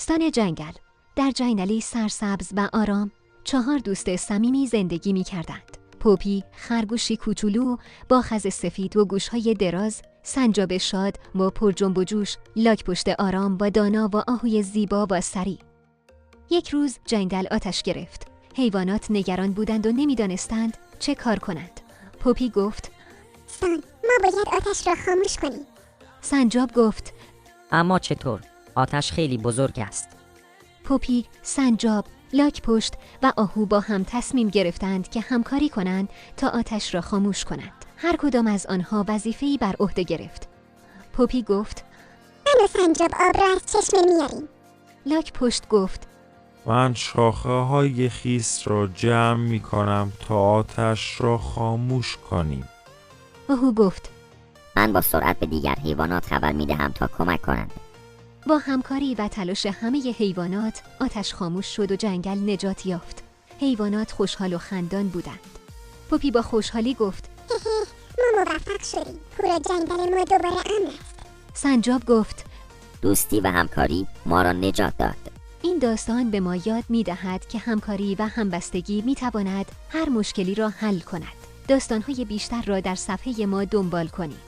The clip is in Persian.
داستان جنگل. در جنگلی سرسبز و آرام 4 دوست صمیمی زندگی می کردند. پوپی، خرگوشی کوچولو با خز سفید و گوشهای دراز، سنجاب شاد با پر جنب و جوش، لاک‌پشت آرام با دانا و آهوی زیبا و سریع. یک روز جنگل آتش گرفت. حیوانات نگران بودند و نمی‌دانستند چه کار کنند. پوپی گفت: سان، ما باید آتش را خاموش کنیم. سنجاب گفت: اما چطور؟ آتش خیلی بزرگ است. پوپی، سنجاب، لاک‌پشت و آهو با هم تصمیم گرفتند که همکاری کنند تا آتش را خاموش کنند. هر کدام از آنها وظیفه‌ای بر عهده گرفت. پوپی گفت: من و سنجاب آب را از چشمه میاریم. لاک‌پشت گفت: من شاخه های خیس را جمع می کنم تا آتش را خاموش کنیم. آهو گفت: من با سرعت به دیگر حیوانات خبر می دهم تا کمک کنند. با همکاری و تلاش همه حیوانات آتش خاموش شد و جنگل نجات یافت. حیوانات خوشحال و خندان بودند. پوپی با خوشحالی گفت: ما موفق شدیم. پورا جنگل ما دوباره امن است. سنجاب گفت: دوستی و همکاری ما را نجات داد. این داستان به ما یاد می دهد که همکاری و همبستگی می تواند هر مشکلی را حل کند. داستان‌های بیشتر را در صفحه ما دنبال کنید.